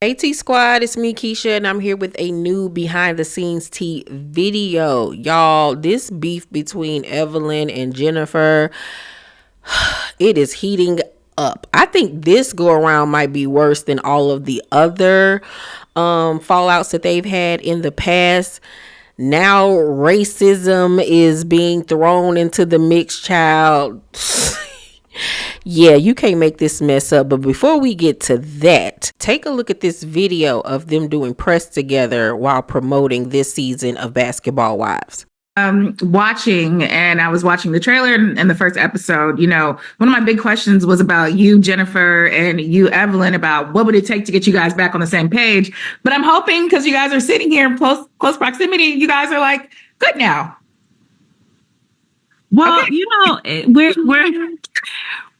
Hey T Squad, it's me Keisha and I'm here with a new behind the scenes tea video. Y'all, this beef between Evelyn and Jennifer, it is heating up. I think this go around might be worse than all of the other fallouts that they've had in the past. Now racism is being thrown into the mix, child. Yeah, you can't make this mess up. But before we get to that, take a look at this video of them doing press together while promoting this season of Basketball Wives. Watching, and I was watching the trailer and the first episode. You know, one of my big questions was about you, Jennifer, and you, Evelyn, about what would it take to get you guys back on the same page. But I'm hoping, because you guys are sitting here in close proximity, you guys are like good now. Well, okay. You know,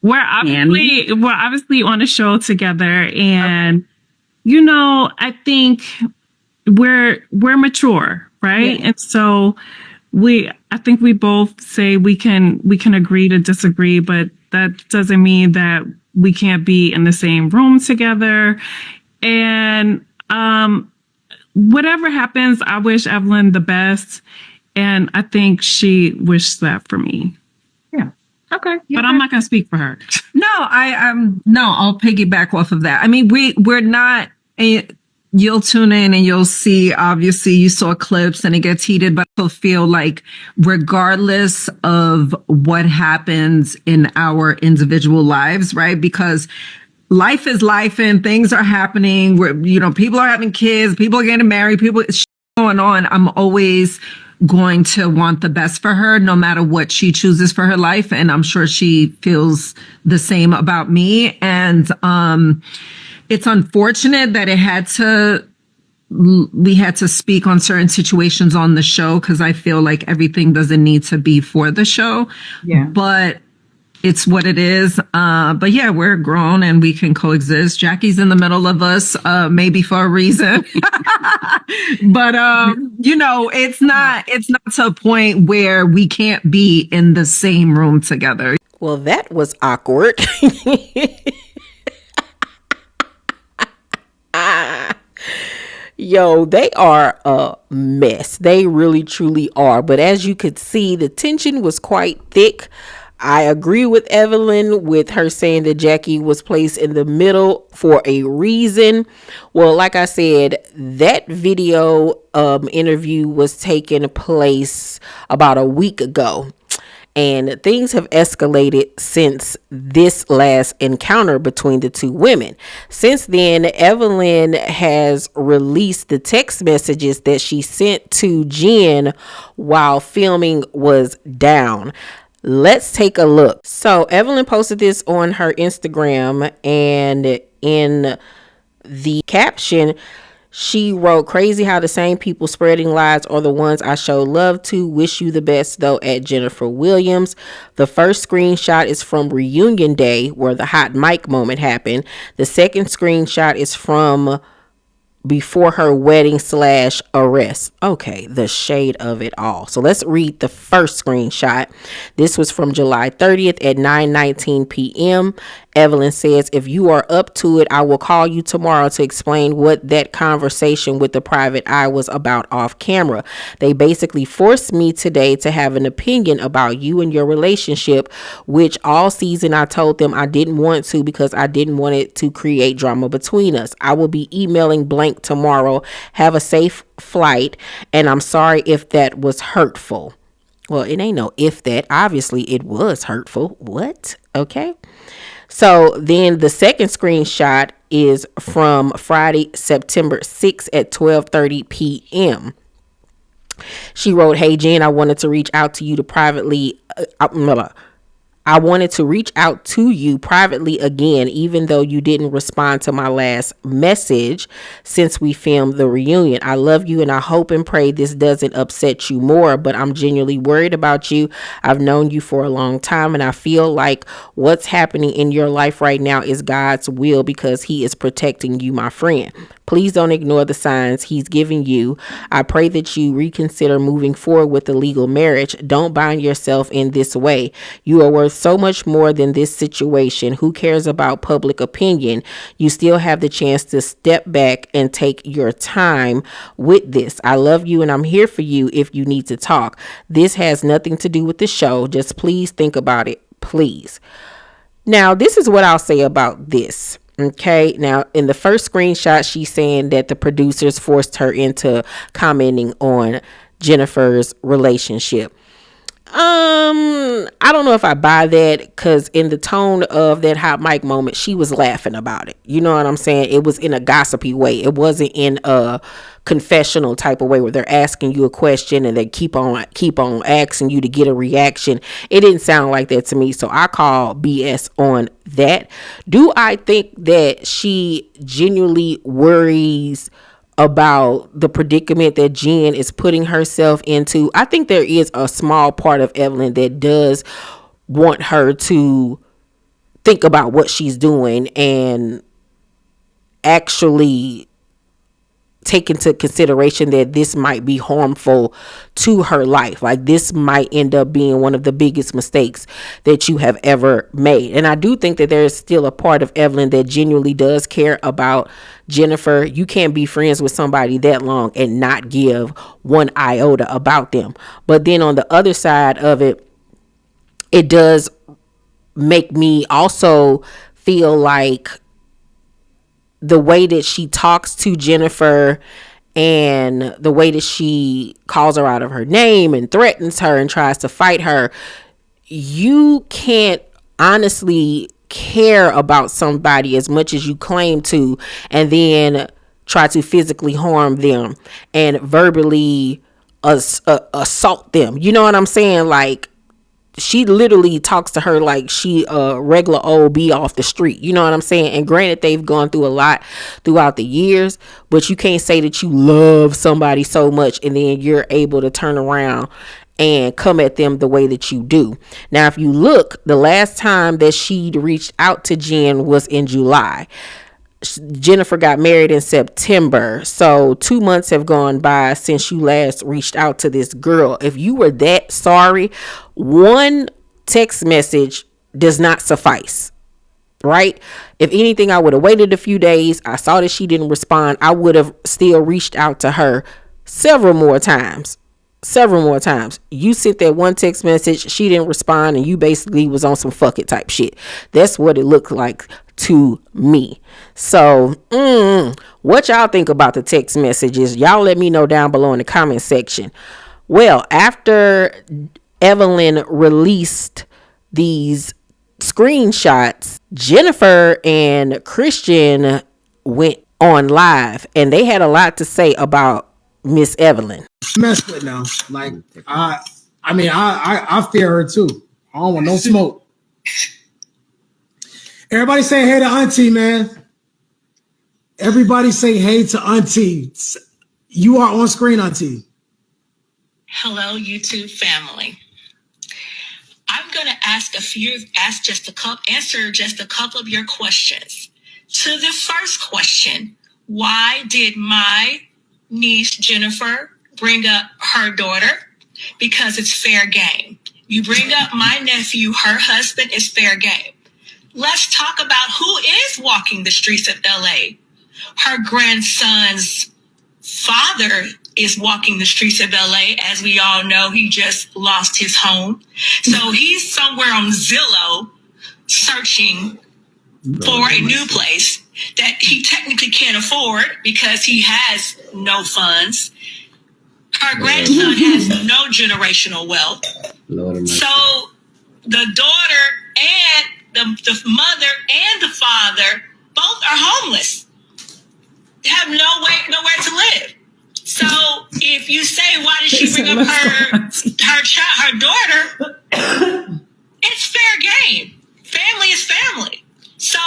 we're obviously on a show together, and you know, I think we're mature, right? Yeah. And so I think we both say we can agree to disagree, but that doesn't mean that we can't be in the same room together. And whatever happens, I wish Evelyn the best, and I think she wished that for me. Yeah. Okay. But I'm not going to speak for her. No, I'll piggyback off of that. I mean, we're not. You'll tune in and you'll see, obviously you saw clips and it gets heated, but I feel like regardless of what happens in our individual lives, right? Because life is life and things are happening where, you know, people are having kids, people are getting married, it's going on. I'm always going to want the best for her, no matter what she chooses for her life. And I'm sure she feels the same about me. And, it's unfortunate that we had to speak on certain situations on the show, because I feel like everything doesn't need to be for the show. Yeah. But it's what it is. But yeah, we're grown and we can coexist. Jackie's in the middle of us, maybe for a reason. But you know, it's not to a point where we can't be in the same room together. Well, that was awkward. Yo, they are a mess. They really, truly are. But as you could see, the tension was quite thick. I agree with Evelyn with her saying that Jackie was placed in the middle for a reason. Well, like I said, that video interview was taking place about a week ago. And things have escalated since this last encounter between the two women. Since then, Evelyn has released the text messages that she sent to Jen while filming was down. Let's take a look. So Evelyn posted this on her Instagram, and in the caption, she wrote, "Crazy how the same people spreading lies are the ones I show love to. Wish you the best though, at Jennifer Williams." The first screenshot is from reunion day where the hot mic moment happened. The second screenshot is from before her wedding / arrest. Okay, the shade of it all. So let's read the first screenshot. This was from July 30th at 9:19 p.m. Evelyn says, "If you are up to it, I will call you tomorrow to explain what that conversation with the private eye was about off camera. They basically forced me today to have an opinion about you and your relationship, which all season I told them I didn't want to because I didn't want it to create drama between us. I will be emailing blank tomorrow. Have a safe flight, and I'm sorry if that was hurtful." Well, it ain't no if that. Obviously, it was hurtful. What? Okay. So then the second screenshot is from Friday, September 6th at 12:30 p.m. She wrote, "Hey, Jen, I wanted to reach out to you privately again, even though you didn't respond to my last message since we filmed the reunion. I love you and I hope and pray this doesn't upset you more, but I'm genuinely worried about you. I've known you for a long time and I feel like what's happening in your life right now is God's will because he is protecting you, my friend. Please don't ignore the signs he's giving you. I pray that you reconsider moving forward with the legal marriage. Don't bind yourself in this way. You are worth so much more than this situation. Who cares about public opinion? You still have the chance to step back and take your time with this. I love you and I'm here for you if you need to talk. This has nothing to do with the show. Just please think about it. Please. Now, this is what I'll say about this. Okay. Now, in the first screenshot, she's saying that the producers forced her into commenting on Jennifer's relationship. I don't know if I buy that, because in the tone of that hot mic moment, she was laughing about it. You know what I'm saying? It was in a gossipy way. It wasn't in a confessional type of way where they're asking you a question and they keep on asking you to get a reaction. It didn't sound like that to me. So I call BS on that. Do I think that she genuinely worries about the predicament that Jen is putting herself into? I think there is a small part of Evelyn that does want her to think about what she's doing and actually take into consideration that this might be harmful to her life. Like, this might end up being one of the biggest mistakes that you have ever made. And I do think that there is still a part of Evelyn that genuinely does care about Jennifer. You can't be friends with somebody that long and not give one iota about them. But then on the other side of it, it does make me also feel like the way that she talks to Jennifer and the way that she calls her out of her name and threatens her and tries to fight her, you can't honestly care about somebody as much as you claim to and then try to physically harm them and verbally assault them. You know what I'm saying? Like, she literally talks to her like she a regular old B off the street. You know what I'm saying? And granted, they've gone through a lot throughout the years, but you can't say that you love somebody so much and then you're able to turn around and come at them the way that you do. Now, if you look, the last time that she reached out to Jen was in July. Jennifer got married in September. So 2 months have gone by since you last reached out to this girl. If you were that sorry, one text message does not suffice, right? If anything, I would have waited a few days. I saw that she didn't respond. I would have still reached out to her several more times. You sent that one text message, she didn't respond, and you basically was on some fuck it type shit. That's what it looked like to me. So what y'all think about the text messages? Y'all let me know down below in the comment section. Well, after Evelyn released these screenshots, Jennifer and Christian went on live and they had a lot to say about Miss Evelyn. Messed with now. Like, I fear her too. I don't want no smoke. Everybody say hey to Auntie, man. Everybody say hey to Auntie. You are on screen, Auntie. Hello, YouTube family. I'm going to answer just a couple of your questions. To the first question, why did my niece Jennifer bring up her daughter? Because it's fair game. You bring up my nephew, her husband, is fair game. Let's talk about who is walking the streets of LA. Her grandson's father is walking the streets of LA. As we all know, he just lost his home. So he's somewhere on Zillow searching for a new place that he technically can't afford because he has no funds. Her grandson has no generational wealth. So the daughter and the mother and the father both are homeless. They have nowhere to live. So if you say, why did she bring up her daughter? It's fair game. Family is family. So,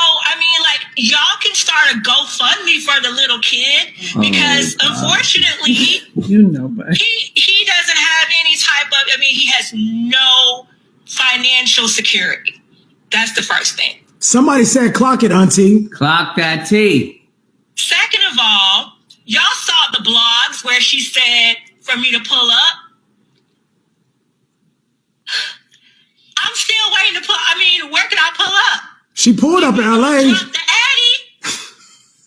y'all can start a GoFundMe for the little kid because unfortunately, he doesn't have any type of, he has no financial security. That's the first thing. Somebody said clock it, Auntie. Clock that T. Second of all, y'all saw the blogs where she said for me to pull up. I'm still waiting to pull. I mean, where can I pull up? She pulled up in LA. Drop the Addy.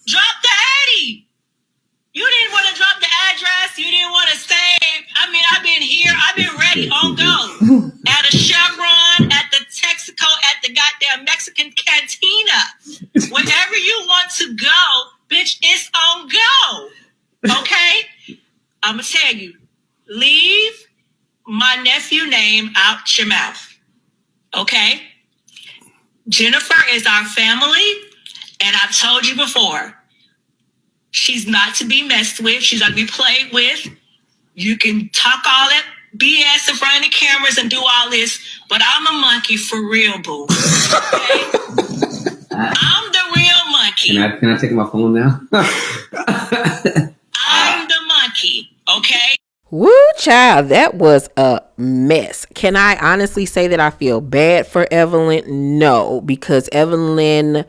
Drop the Addy. You didn't want to drop the address. You didn't want to save. I mean, I've been here. I've been ready on go. At a Chevron, at the Texaco, at the goddamn Mexican cantina. Wherever you want to go, bitch, it's on go. Okay? I'm going to tell you, leave my nephew name out your mouth. Okay? Jennifer is our family, and I've told you before, she's not to be messed with. She's not to be played with. You can talk all that BS in front of the cameras and do all this, but I'm a monkey for real, boo. Okay? I'm the real monkey. Can I take my phone now? I'm the monkey, okay? Woo, child, that was a mess. Can I honestly say that I feel bad for Evelyn? No, because Evelyn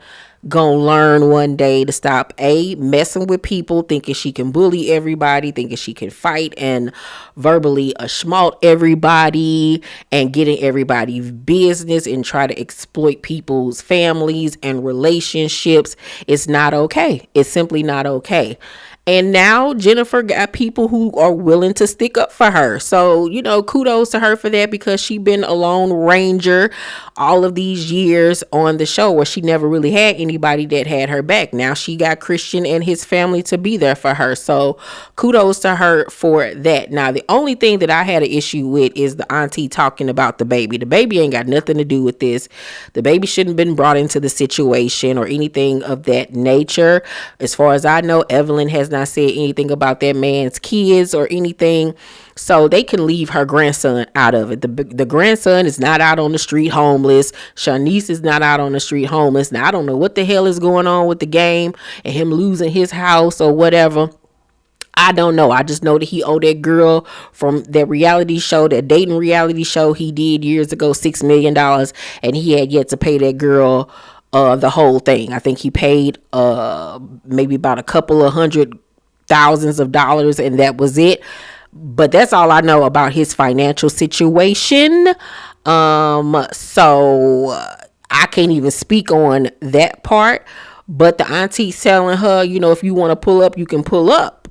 gonna learn one day to stop messing with people, thinking she can bully everybody, thinking she can fight and verbally schmalt everybody and get in everybody's business and try to exploit people's families and relationships. It's not okay. It's simply not okay. And now Jennifer got people who are willing to stick up for her. So, kudos to her for that, because she been a lone ranger all of these years on the show where she never really had anybody that had her back. Now she got Christian and his family to be there for her. So kudos to her for that. Now, the only thing that I had an issue with is the auntie talking about the baby. The baby ain't got nothing to do with this. The baby shouldn't have been brought into the situation or anything of that nature. As far as I know, Evelyn has not said anything about that man's kids or anything, so they can leave her grandson out of it. The grandson is not out on the street homeless. Shanice is not out on the street homeless. Now I don't know what the hell is going on with the game and him losing his house or whatever. I don't know. I just know that he owed that girl from that reality show, that dating reality show he did years ago, $6 million, and he had yet to pay that girl the whole thing. I think he paid maybe about a couple of $100,000s, and that was it. But that's all I know about his financial situation. So I can't even speak on that part. But the auntie telling her, if you want to pull up, you can pull up.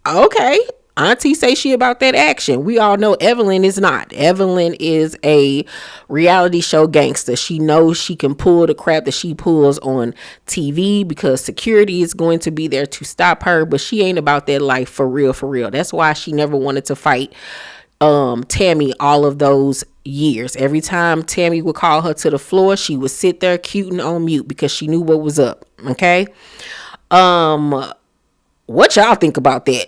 Okay. Auntie say she about that action. We all know Evelyn is not. Evelyn is a reality show gangster. She knows she can pull the crap that she pulls on TV because security is going to be there to stop her, but she ain't about that life for real, for real. That's why she never wanted to fight Tammy all of those years. Every time Tammy would call her to the floor, she would sit there cute and on mute because she knew what was up. Okay. What y'all think about that?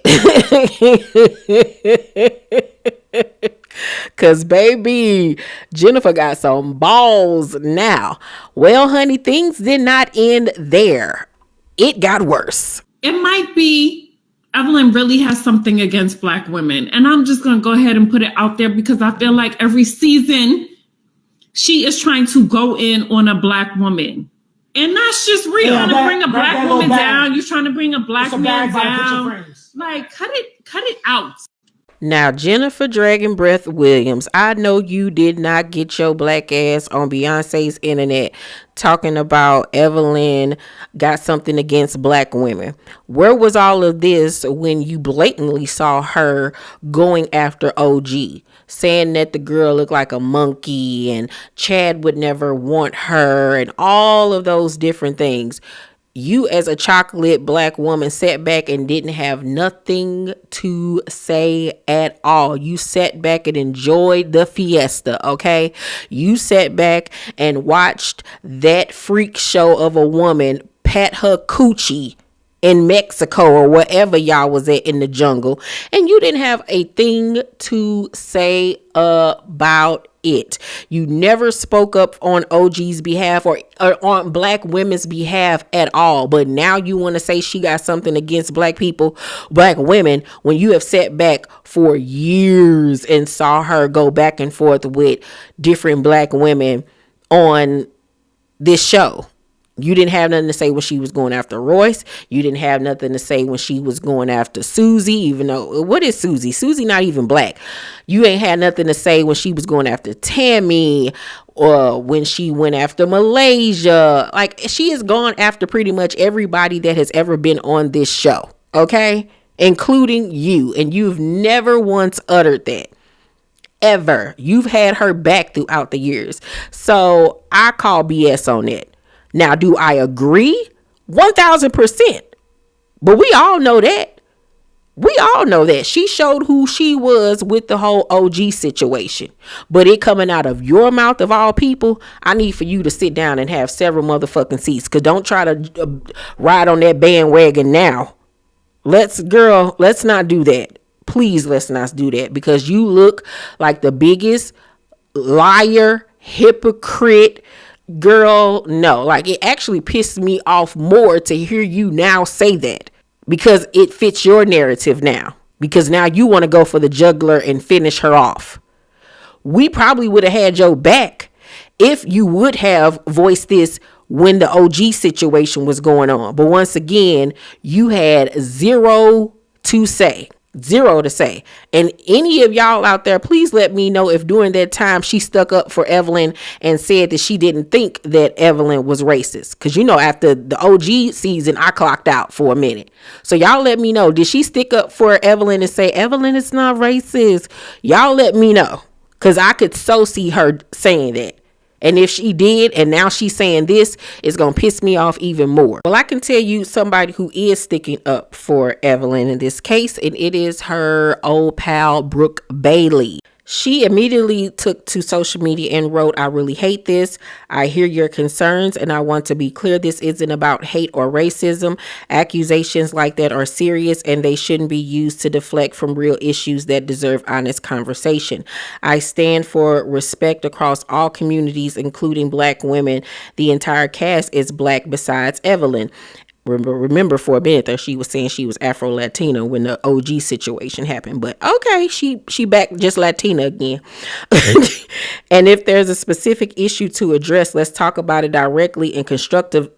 Cause baby, Jennifer got some balls now. Well, honey, things did not end there. It got worse. It might be Evelyn really has something against Black women. And I'm just going to go ahead and put it out there because I feel like every season she is trying to go in on a Black woman. And that's just real. Yeah, You want to bring a Black woman down. You're trying to bring a Black man down. Like, cut it out. Now, Jennifer Dragon Breath Williams, I know you did not get your black ass on Beyonce's internet talking about Evelyn got something against Black women. Where was all of this when you blatantly saw her going after OG, saying that the girl looked like a monkey and Chad would never want her and all of those different things? You as a chocolate Black woman sat back and didn't have nothing to say at all. You sat back and enjoyed the fiesta, okay? You sat back and watched that freak show of a woman pat her coochie in Mexico or wherever y'all was at in the jungle, and you didn't have a thing to say about it. You never spoke up on OG's behalf or on Black women's behalf at all. But now you want to say she got something against Black people, Black women, when you have sat back for years and saw her go back and forth with different Black women on this show. You didn't have nothing to say when she was going after Royce. You didn't have nothing to say when she was going after Susie, even though, what is Susie? Susie not even black. You ain't had nothing to say when she was going after Tammy, or when she went after Malaysia. Like, she has gone after pretty much everybody that has ever been on this show, okay? Including you. And you've never once uttered that. Ever. You've had her back throughout the years. So I call BS on that. Now, do I agree? 1000%. But we all know that. We all know that. She showed who she was with the whole OG situation. But it coming out of your mouth, of all people, I need for you to sit down and have several motherfucking seats. Because don't try to ride on that bandwagon now. Let's not do that. Please, let's not do that. Because you look like the biggest liar, hypocrite. Girl, no. Like, it actually pissed me off more to hear you now say that, because it fits your narrative now, because now you want to go for the juggler and finish her off. We probably would have had your back if you would have voiced this when the OG situation was going on. But once again, you had zero to say. And any of y'all out there, please let me know if during that time she stuck up for Evelyn and said that she didn't think that Evelyn was racist. Because, you know, after the OG season, I clocked out for a minute. So y'all let me know. Did she stick up for Evelyn and say, Evelyn is not racist? Y'all let me know. Because I could so see her saying that. And if she did, and now she's saying this, it's going to piss me off even more. Well, I can tell you somebody who is sticking up for Evelyn in this case, and it is her old pal, Brooke Bailey. She immediately took to social media and wrote, I really hate this. I hear your concerns, and I want to be clear, this isn't about hate or racism. Accusations like that are serious, and they shouldn't be used to deflect from real issues that deserve honest conversation. I stand for respect across all communities, including Black women. The entire cast is Black besides Evelyn. Remember for a minute there she was saying she was Afro-Latina when the OG situation happened, but okay, she back just Latina again. And if there's a specific issue to address, let's talk about it directly and constructively.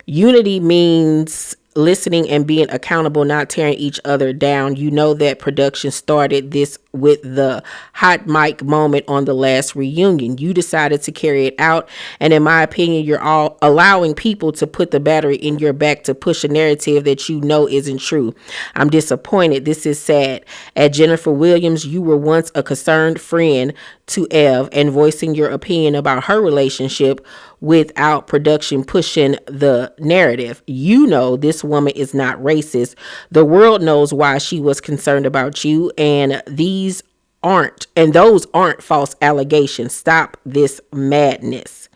Unity means listening and being accountable, not tearing each other down. You know that production started this with the hot mic moment on the last reunion. You decided to carry it out, and in my opinion, you're all allowing people to put the battery in your back to push a narrative that you know isn't true. I'm disappointed. This is sad. At Jennifer Williams, you were once a concerned friend to Ev, and voicing your opinion about her relationship without production pushing the narrative. You know this woman is not racist. The world knows why she was concerned about you, and those aren't false allegations. Stop this madness.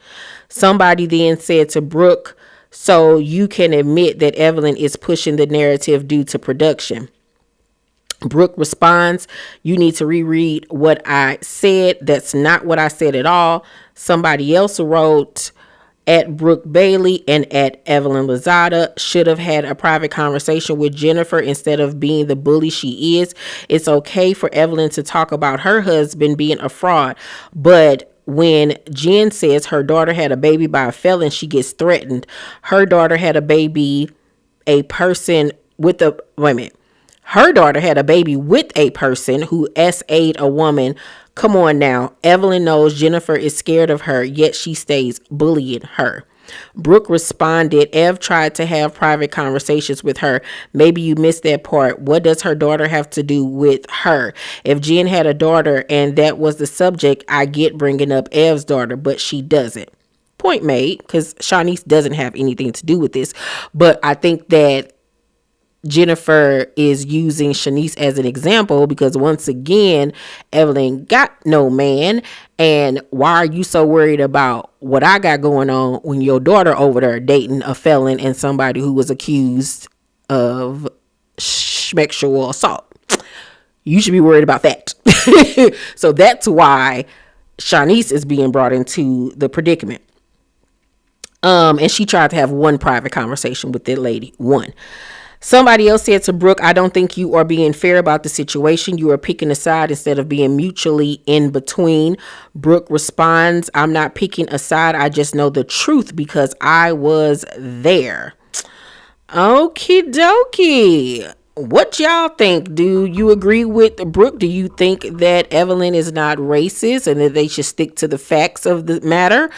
Somebody then said to Brooke, so you can admit that Evelyn is pushing the narrative due to production. Brooke responds, you need to reread what I said. That's not what I said at all. Somebody else wrote, at Brooke Bailey and at Evelyn Lozada should have had a private conversation with Jennifer instead of being the bully she is. It's okay for Evelyn to talk about her husband being a fraud, but when Jen says her daughter had a baby by a felon, she gets threatened. Her daughter had a baby, Her daughter had a baby with a person who SA'd a woman. Come on now. Evelyn knows Jennifer is scared of her, yet she stays bullying her. Brooke responded, Ev tried to have private conversations with her. Maybe you missed that part. What does her daughter have to do with her? If Jen had a daughter and that was the subject, I get bringing up Ev's daughter, but she doesn't. Point made, because Shanice doesn't have anything to do with this. But I think that Jennifer is using Shanice as an example because once again, Evelyn got no man. And why are you so worried about what I got going on when your daughter over there dating a felon and somebody who was accused of sexual assault? You should be worried about that. So that's why Shanice is being brought into the predicament. And she tried to have one private conversation with that lady. One. Somebody else said to Brooke, I don't think you are being fair about the situation. You are picking a side instead of being mutually in between. Brooke responds, I'm not picking a side. I just know the truth because I was there. Okie dokie. What y'all think? Do you agree with Brooke? Do you think that Evelyn is not racist and that they should stick to the facts of the matter?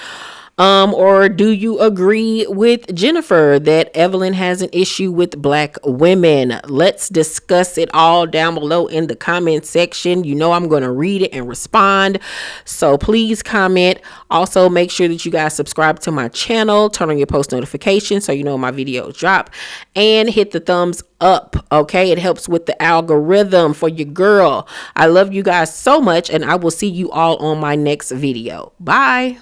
Or do you agree with Jennifer that Evelyn has an issue with black women? Let's discuss it all down below in the comment section. You know I'm going to read it and respond. So please comment. Also, make sure that you guys subscribe to my channel. Turn on your post notifications so you know my videos drop. And hit the thumbs up. Okay, it helps with the algorithm for your girl. I love you guys so much, and I will see you all on my next video. Bye.